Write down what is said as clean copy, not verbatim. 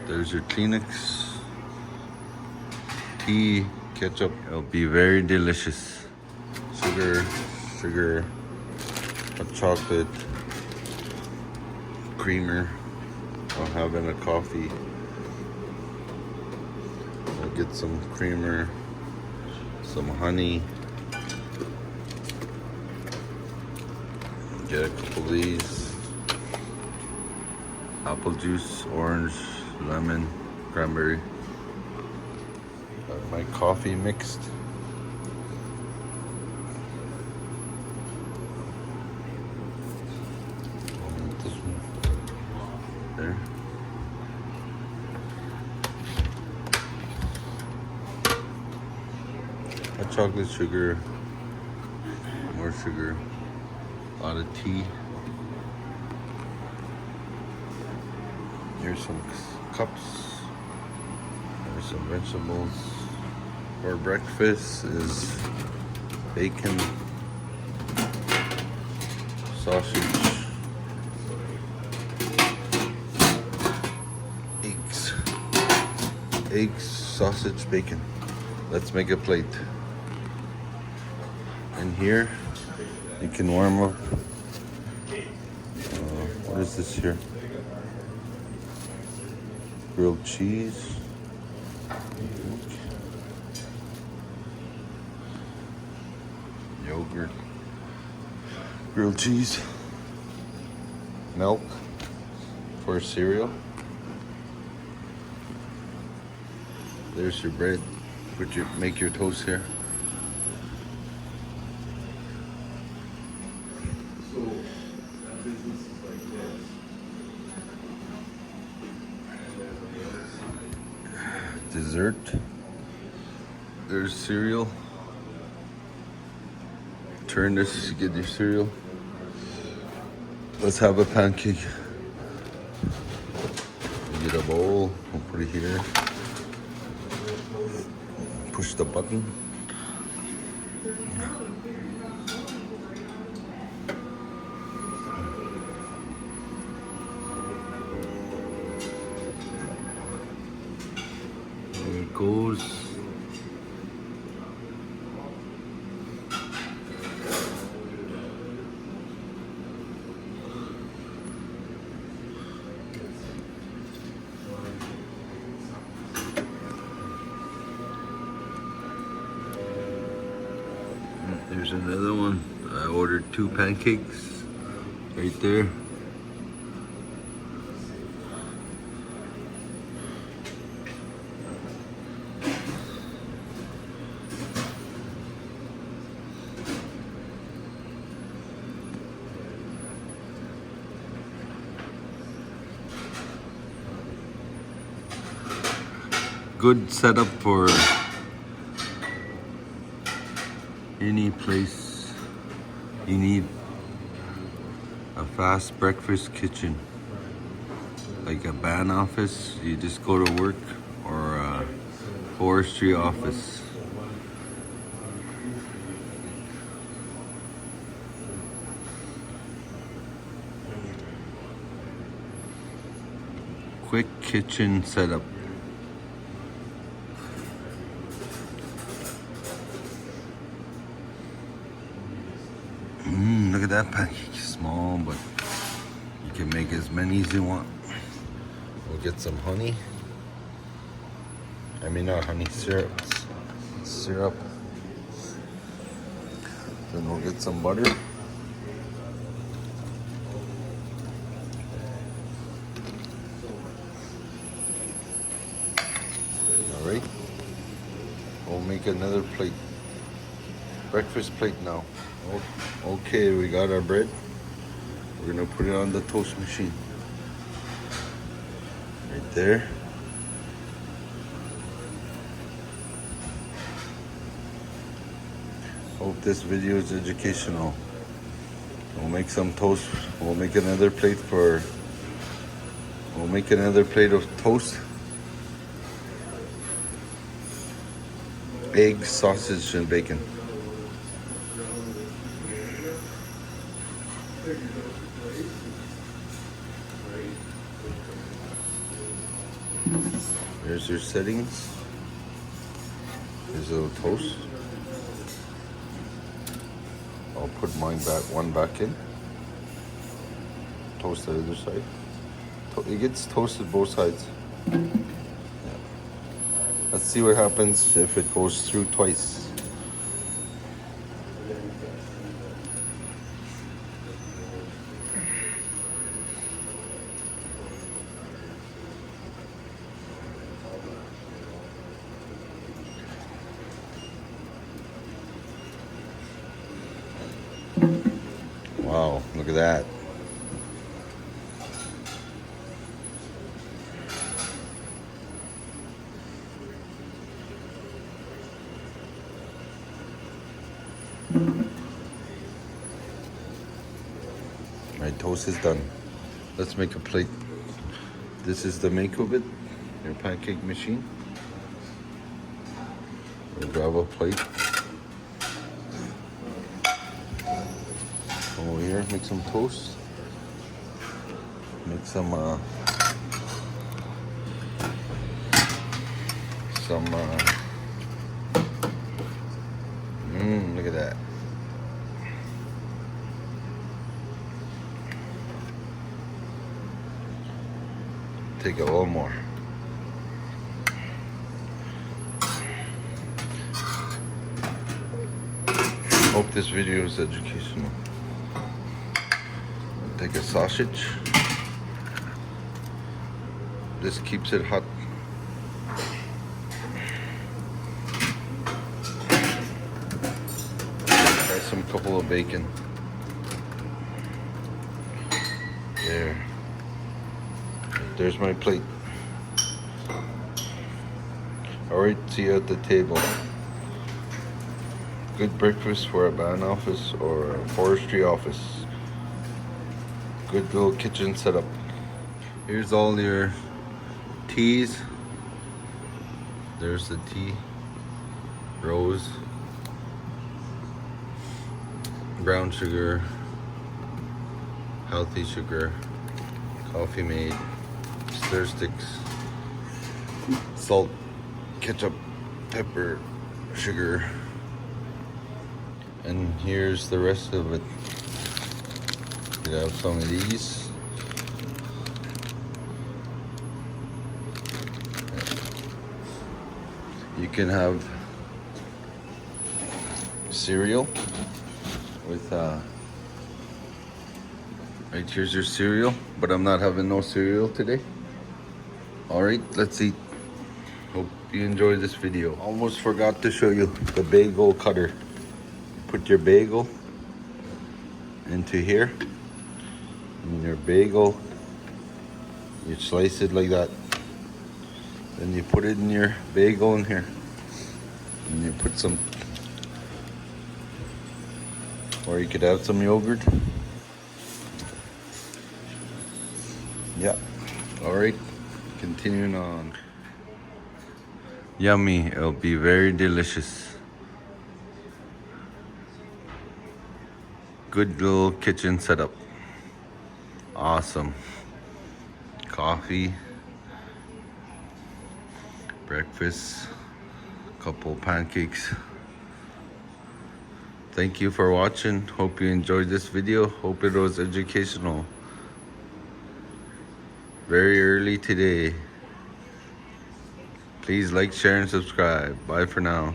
There's your Kleenex. Tea, ketchup. It'll be very delicious. Sugar, hot chocolate, creamer. I'm having a coffee. I'll get some creamer, some honey. Get a couple of these. Apple juice, orange, lemon, cranberry. Got my coffee mixed. This one. There. Hot chocolate, sugar, more sugar, a lot of tea. Here's some cups. There's some vegetables. For breakfast is bacon, sausage, eggs, sausage, bacon. Let's make a plate. And here you can warm up. What is this here? Grilled cheese. Yogurt. Grilled cheese. Milk for cereal. There's your bread. Make your toast here. Dessert. There's cereal. Turn this to get your cereal. Let's have a pancake. You get a bowl. We'll put it here. Push the button. There it goes. There's another one. I ordered 2 pancakes right there. Good setup for any place you need a fast breakfast kitchen, like a band office. You just go to work, or a forestry office. Quick kitchen setup. Look at that pancake. Small, but you can make as many as you want. We'll get some honey. I mean, not honey, syrup. Then we'll get some butter. All right. We'll make another plate. Breakfast plate now. Okay, we got our bread. We're gonna put it on the toast machine. Right there. Hope this video is educational. We'll make some toast. We'll make another plate of toast. Eggs, sausage, and bacon. There's your settings. There's a little toast. I'll put mine back in. Toast the other side. It gets toasted both sides. Yeah. Let's see what happens if it goes through twice. Wow, look at that. My toast is done. Let's make a plate. This is the make of it, your pancake machine. We'll grab a plate. Come over here, make some toast. Make some look at that. Take a little more. Hope this video is educational. Take a sausage. This keeps it hot. Try some couple of bacon. There. There's my plate. Alright, see you at the table. Good breakfast for a band office or a forestry office. Good little kitchen setup. Here's all your teas. There's the tea. Rose. Brown sugar. Healthy sugar. Coffee made. Stir sticks. Salt. Ketchup. Pepper. Sugar. And here's the rest of it. You have some of these. You can have cereal with right, here's your cereal, but I'm not having no cereal today. Alright, let's eat. Hope you enjoyed this video. Almost forgot to show you the bagel cutter. Put your bagel into here, and your bagel, you slice it like that. Then you put it in your bagel in here, and you put some, or you could have some yogurt. Yeah. All right. Continuing on. Yummy. It'll be very delicious. Good little kitchen setup. Awesome. Coffee. Breakfast. Couple pancakes. Thank you for watching. Hope you enjoyed this video. Hope it was educational. Very early today. Please like, share, and subscribe. Bye for now.